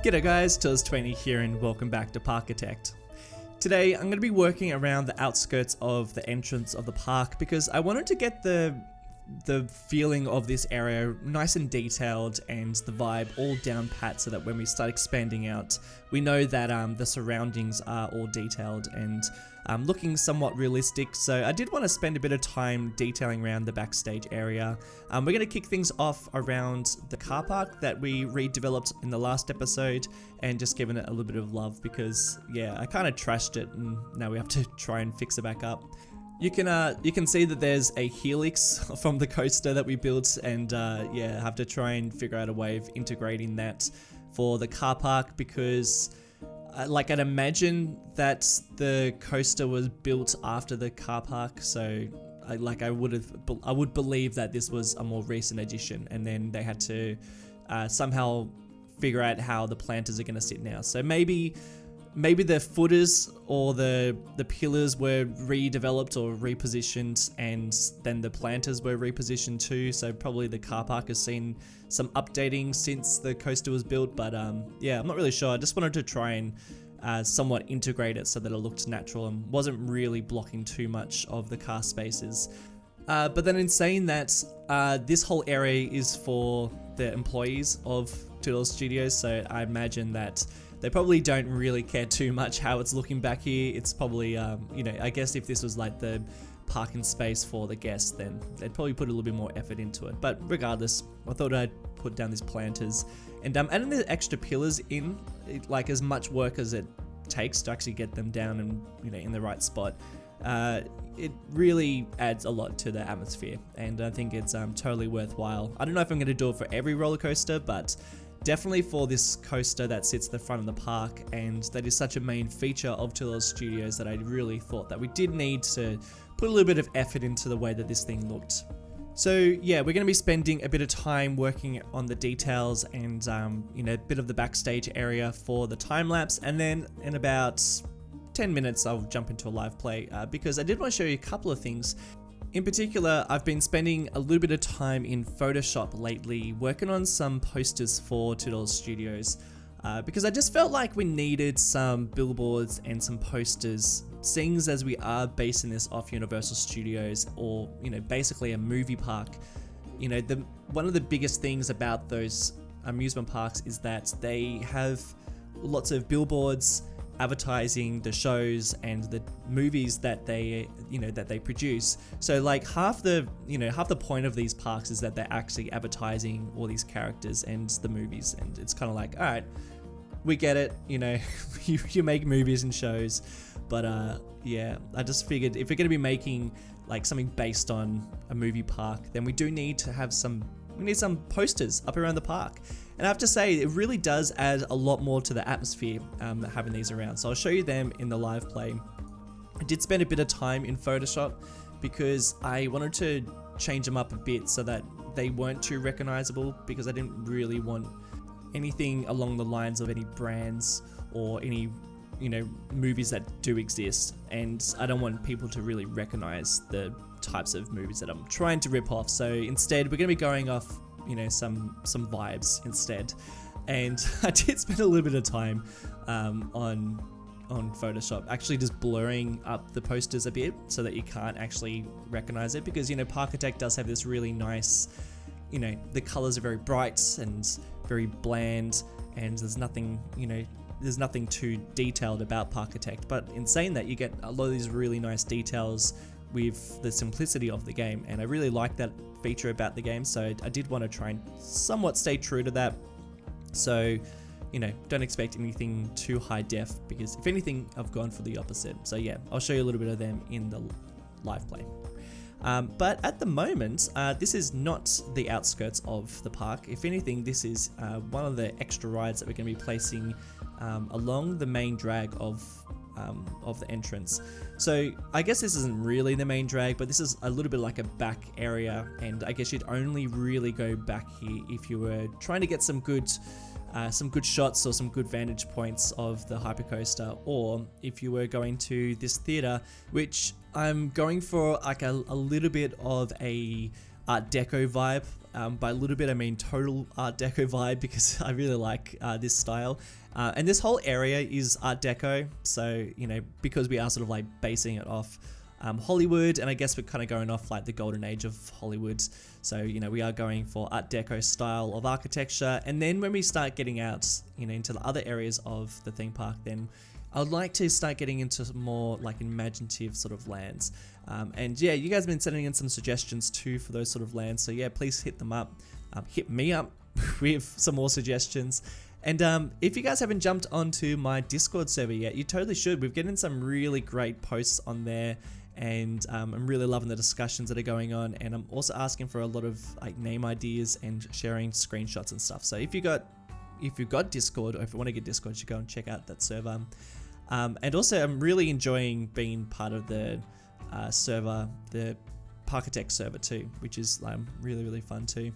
G'day guys, Tuz20 here and welcome back to Parkitect. Today I'm going to be working around the outskirts of the entrance of the park because I wanted to get the feeling of this area nice and detailed and the vibe all down pat so that when we start expanding out we know that the surroundings are all detailed and looking somewhat realistic. So I did want to spend a bit of time detailing around the backstage area. We're going to kick things off around the car park that we redeveloped in the last episode and just giving it a little bit of love because yeah, I kind of trashed it and now we have to try and fix it back up. You can see that there's a Helix from the coaster that we built and yeah, have to try and figure out a way of integrating that for the car park because like I'd imagine that the coaster was built after the car park, so I would believe that this was a more recent addition and then they had to somehow figure out how the planters are going to sit now. So maybe the footers or the pillars were redeveloped or repositioned and then the planters were repositioned too, so probably the car park has seen some updating since the coaster was built, but yeah, I'm not really sure. I just wanted to try and somewhat integrate it so that it looked natural and wasn't really blocking too much of the car spaces. But then in saying that, this whole area is for the employees of GeIL Studios, so I imagine that they probably don't really care too much how it's looking back here. It's probably, you know, I guess if this was like the parking space for the guests, then they'd probably put a little bit more effort into it. But regardless, I thought I'd put down these planters and adding the extra pillars in, like as much work as it takes to actually get them down and, you know, in the right spot. It really adds a lot to the atmosphere and I think it's totally worthwhile. I don't know if I'm going to do it for every roller coaster, but definitely for this coaster that sits at the front of the park and that is such a main feature of GeIL Studios that I really thought that we did need to put a little bit of effort into the way that this thing looked. So yeah, we're going to be spending a bit of time working on the details and you know, a bit of the backstage area for the time lapse, and then in about 10 minutes I'll jump into a live play because I did want to show you a couple of things. In particular, I've been spending a little bit of time in Photoshop lately working on some posters for GeIL Studios because I just felt like we needed some billboards and some posters, seeing as we are basing this off Universal Studios or, you know, basically a movie park. You know, one of the biggest things about those amusement parks is that they have lots of billboards advertising the shows and the movies that they, you know, that they produce. So like half the point of these parks is that they're actually advertising all these characters and the movies, and it's kind of like, all right, we get it, you know, you make movies and shows, but yeah, I just figured if we're going to be making like something based on a movie park, then we do need to have some posters up around the park. And I have to say, it really does add a lot more to the atmosphere having these around. So I'll show you them in the live play. I did spend a bit of time in Photoshop because I wanted to change them up a bit so that they weren't too recognizable, because I didn't really want anything along the lines of any brands or any, you know, movies that do exist. And I don't want people to really recognize the types of movies that I'm trying to rip off. So instead, we're going to be going off, you know, some vibes instead. And I did spend a little bit of time on Photoshop actually just blurring up the posters a bit so that you can't actually recognize it, because, you know, Parkitect does have this really nice, you know, the colors are very bright and very bland and there's nothing, you know, there's nothing too detailed about Parkitect. But in saying that, you get a lot of these really nice details with the simplicity of the game, and I really like that feature about the game, so I did want to try and somewhat stay true to that. So, you know, don't expect anything too high def, because if anything, I've gone for the opposite. So yeah, I'll show you a little bit of them in the live play. But at the moment, this is not the outskirts of the park. If anything, this is one of the extra rides that we're going to be placing along the main drag of the entrance. So I guess this isn't really the main drag, but this is a little bit like a back area, and I guess you'd only really go back here if you were trying to get some good shots or some good vantage points of the hypercoaster, or if you were going to this theater, which I'm going for like a little bit of a Art Deco vibe By a little bit, I mean total Art Deco vibe, because I really like this style. And this whole area is Art Deco, so, you know, because we are sort of like basing it off Hollywood, and I guess we're kind of going off like the golden age of Hollywood. So, you know, we are going for Art Deco style of architecture. And then when we start getting out, you know, into the other areas of the theme park, then I would like to start getting into more like imaginative sort of lands. And yeah, you guys have been sending in some suggestions too for those sort of lands. So yeah, please hit them up. Hit me up with some more suggestions. And if you guys haven't jumped onto my Discord server yet, you totally should. We've getting some really great posts on there. And I'm really loving the discussions that are going on, and I'm also asking for a lot of like name ideas and sharing screenshots and stuff. So if you got Discord, or if you want to get Discord, you should go and check out that server. And also, I'm really enjoying being part of the server, the Parkitect server too, which is really fun too.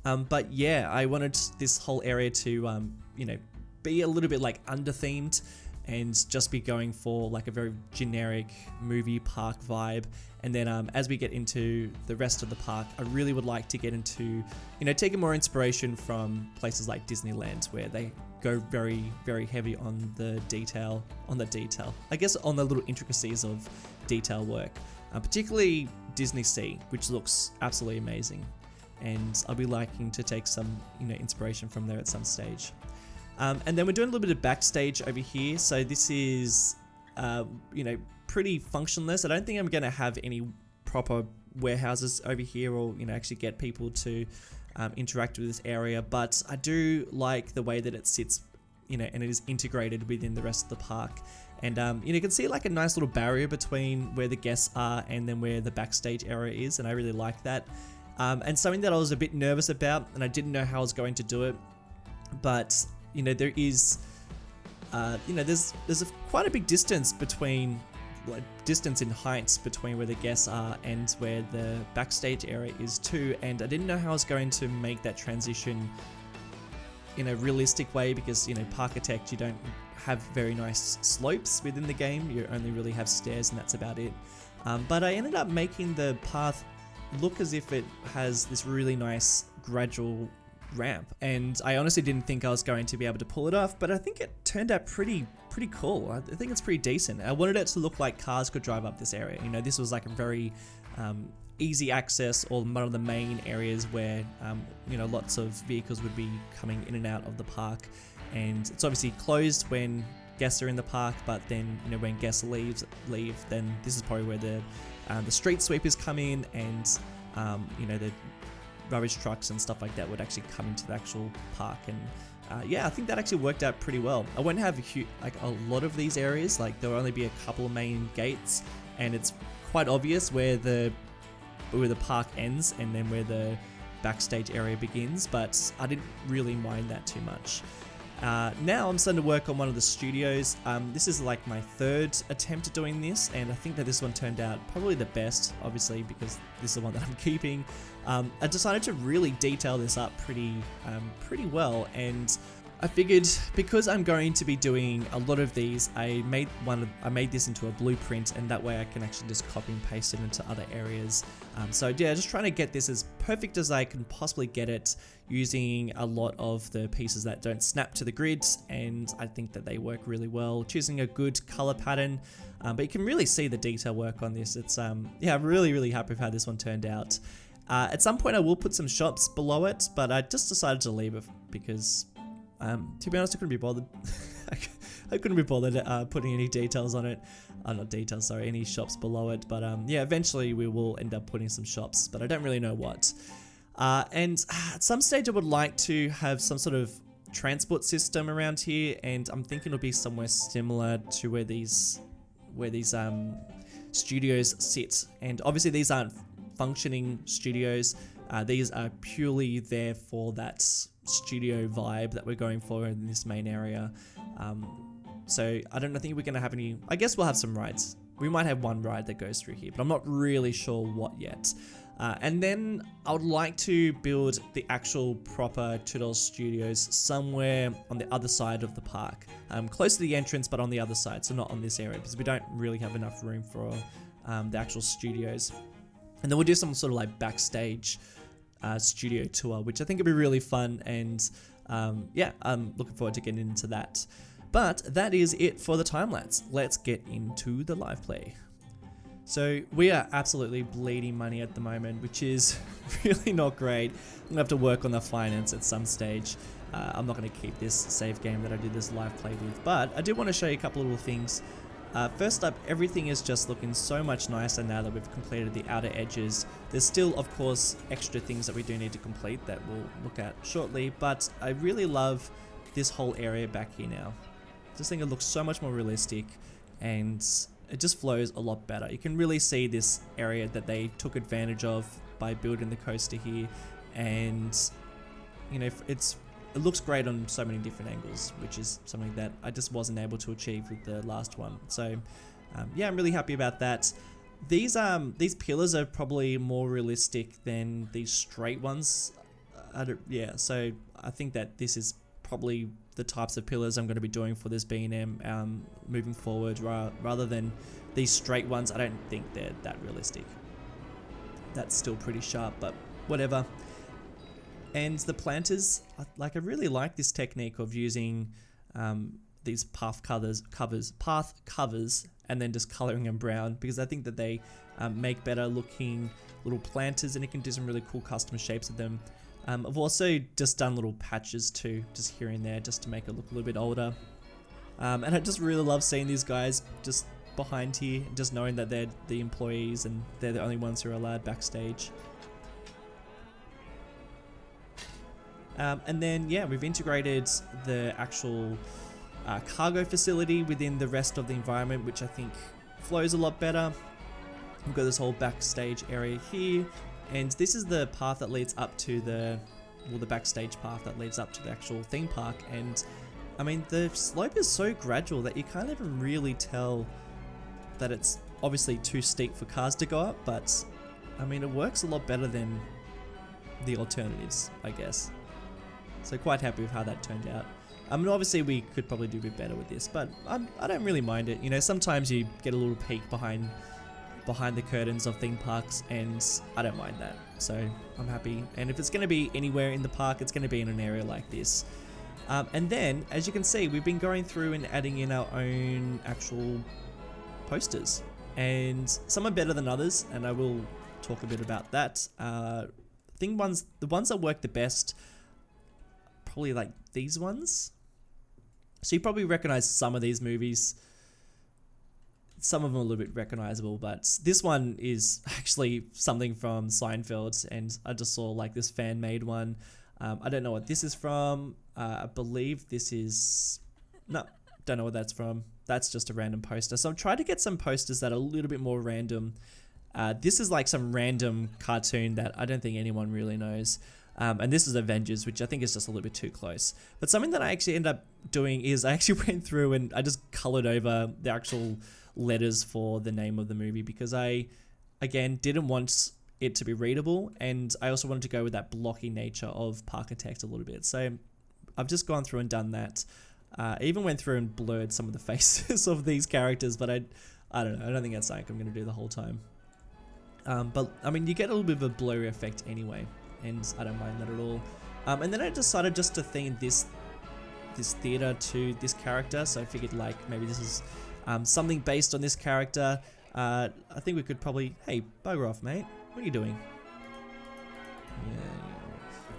But yeah, I wanted this whole area to you know, be a little bit like under-themed, and just be going for like a very generic movie park vibe. And then as we get into the rest of the park, I really would like to get into, you know, taking more inspiration from places like Disneyland, where they go very heavy on the detail, I guess on the little intricacies of detail work, particularly Disney Sea, which looks absolutely amazing. And I'll be liking to take some, you know, inspiration from there at some stage. And then we're doing a little bit of backstage over here. So this is, you know, pretty functionless. I don't think I'm going to have any proper warehouses over here, or, you know, actually get people to interact with this area. But I do like the way that it sits, you know, and it is integrated within the rest of the park. And, you know, you can see like a nice little barrier between where the guests are and then where the backstage area is. And I really like that. And something that I was a bit nervous about, and I didn't know how I was going to do it, but you know, there is, you know, there's quite a big distance between, like, distance in heights between where the guests are and where the backstage area is too. And I didn't know how I was going to make that transition in a realistic way, because, you know, Parkitect, you don't have very nice slopes within the game. You only really have stairs, and that's about it. But I ended up making the path look as if it has this really nice gradual ramp, and I honestly didn't think I was going to be able to pull it off, but I think it turned out pretty cool. I think it's pretty decent. I wanted it to look like cars could drive up this area. You know, this was like a very easy access, or one of the main areas where you know, lots of vehicles would be coming in and out of the park. And it's obviously closed when guests are in the park, but then, you know, when guests leave, then this is probably where the street sweepers come in, and you know, the rubbish trucks and stuff like that would actually come into the actual park. And yeah, I think that actually worked out pretty well. I won't have a lot of these areas. Like, there'll only be a couple of main gates, and it's quite obvious where the park ends and then where the backstage area begins, but I didn't really mind that too much. Now I'm starting to work on one of the studios. This is like my third attempt at doing this, and I think that this one turned out probably the best, obviously, because this is the one that I'm keeping. I decided to really detail this up pretty well, and I figured because I'm going to be doing a lot of these, I made this into a blueprint, and that way I can actually just copy and paste it into other areas. So yeah, just trying to get this as perfect as I can possibly get it, using a lot of the pieces that don't snap to the grids, and I think that they work really well. Choosing a good color pattern, but you can really see the detail work on this. It's yeah, I'm really happy with how this one turned out. At some point I will put some shops below it, but I just decided to leave it because to be honest, I couldn't be bothered. I couldn't be bothered putting any details on it. Not details, sorry, any shops below it. But yeah, eventually we will end up putting some shops, but I don't really know what. And at some stage I would like to have some sort of transport system around here, and I'm thinking it'll be somewhere similar to where these studios sit. And obviously these aren't functioning studios. These are purely there for that studio vibe that we're going for in this main area. So I don't think we're going to have any. I guess we'll have some rides. We might have one ride that goes through here, but I'm not really sure what yet. And then I would like to build the actual proper $2 studios somewhere on the other side of the park, close to the entrance, but on the other side, so not on this area, because we don't really have enough room for the actual studios. And then we'll do some sort of like backstage studio tour, which I think would be really fun, and yeah, I'm looking forward to getting into that. But that is it for the time-lapse. Let's get into the live play. So we are absolutely bleeding money at the moment, which is really not great. I'm gonna have to work on the finance at some stage. I'm not gonna keep this save game that I did this live play with, but I did want to show you a couple of little things. First up, everything is just looking so much nicer now that we've completed the outer edges. There's still, of course, extra things that we do need to complete that we'll look at shortly, but I really love this whole area back here now. I just think it looks so much more realistic, and it just flows a lot better. You can really see this area that they took advantage of by building the coaster here, and you know, it looks great on so many different angles, which is something that I just wasn't able to achieve with the last one. So yeah, I'm really happy about that. These pillars are probably more realistic than these straight ones. Yeah, so I think that this is probably the types of pillars I'm going to be doing for this B&M moving forward, rather than these straight ones. I don't think they're that realistic. That's still pretty sharp, but whatever. And the planters, I really like this technique of using these path covers, and then just coloring them brown, because I think that they make better looking little planters, and you can do some really cool custom shapes of them. I've also just done little patches too, just here and there, just to make it look a little bit older. And I just really love seeing these guys just behind here, just knowing that they're the employees and they're the only ones who are allowed backstage. And then, yeah, we've integrated the actual cargo facility within the rest of the environment, which I think flows a lot better. We've got this whole backstage area here, and this is the path that leads up to the backstage path that leads up to the actual theme park. And I mean, the slope is so gradual that you can't even really tell that it's obviously too steep for cars to go up, but I mean, it works a lot better than the alternatives, I guess. So quite happy with how that turned out. I mean, obviously we could probably do a bit better with this, but I don't really mind it. You know, sometimes you get a little peek behind the curtains of theme parks, and I don't mind that. So I'm happy. And if it's going to be anywhere in the park, it's going to be in an area like this. And then, as you can see, we've been going through and adding in our own actual posters, and some are better than others, and I will talk a bit about that. The ones that work the best, probably like these ones. So you probably recognize some of these movies. Some of them are a little bit recognizable, but this one is actually something from Seinfeld, and I just saw like this fan-made one. I don't know what this is from. I believe this is... No, don't know what that's from. That's just a random poster. So I'm trying to get some posters that are a little bit more random. This is like some random cartoon that I don't think anyone really knows. And this is Avengers, which I think is just a little bit too close. But something that I actually ended up doing is I actually went through and I just colored over the actual letters for the name of the movie, because I, again, didn't want it to be readable, and I also wanted to go with that blocky nature of Parkitect a little bit. So I've just gone through and done that. I even went through and blurred some of the faces of these characters, but I don't know. I don't think that's something I'm going to do the whole time. But I mean, you get a little bit of a blurry effect anyway, and I don't mind that at all. And then I decided just to theme this theater to this character. So I figured like maybe this is something based on this character. I think we could probably... Hey, bugger off, mate. What are you doing? Yeah,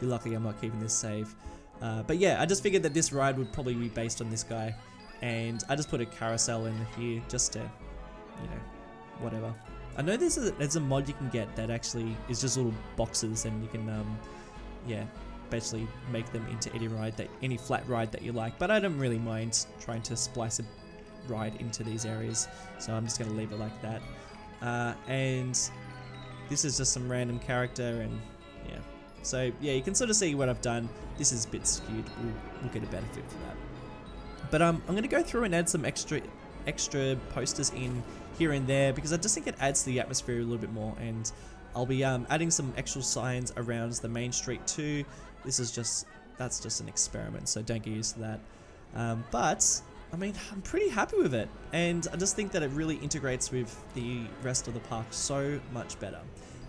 you're lucky I'm not keeping this save. But yeah, I just figured that this ride would probably be based on this guy, and I just put a carousel in here just to, you know, whatever. I know there's a mod you can get that actually is just little boxes, and you can yeah, basically make them into any flat ride that you like. But I don't really mind trying to splice a ride into these areas, so I'm just going to leave it like that. And this is just some random character, and yeah. So yeah, you can sort of see what I've done. This is a bit skewed. We'll get a better fit for that. But I'm going to go through and add some extra posters in here and there, because I just think it adds to the atmosphere a little bit more. And I'll be adding some extra signs around the main street too. That's just an experiment, so don't get used to that. But I mean, I'm pretty happy with it, and I just think that it really integrates with the rest of the park so much better.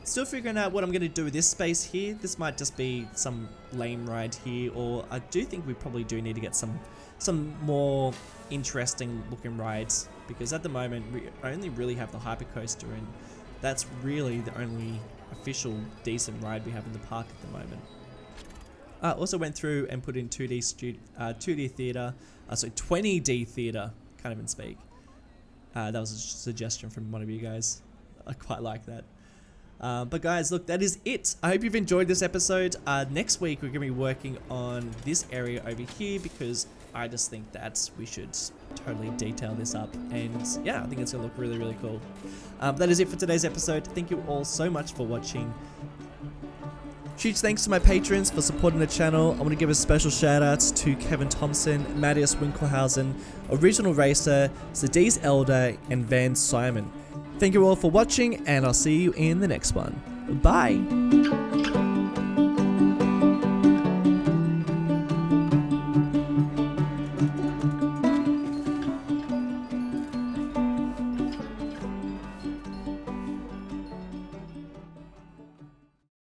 Still figuring out what I'm going to do with this space here. This might just be some lame ride here, or I do think we probably do need to get some more interesting looking rides, because at the moment we only really have the Hypercoaster, and that's really the only official decent ride we have in the park at the moment. I also went through and put in 2D theater, so 20D theater, can't even speak. That was a suggestion from one of you guys. I quite like that. But guys, look, that is it. I hope you've enjoyed this episode. Next week we're going to be working on this area over here, because I just think that we should totally detail this up, and yeah, I think it's going to look really, really cool. That is it for today's episode. Thank you all so much for watching. Huge thanks to my patrons for supporting the channel. I want to give a special shout out to Kevin Thompson, Matthias Winkelhausen, Original Racer, Zadiz Elder, and Van Simon. Thank you all for watching, and I'll see you in the next one. Bye!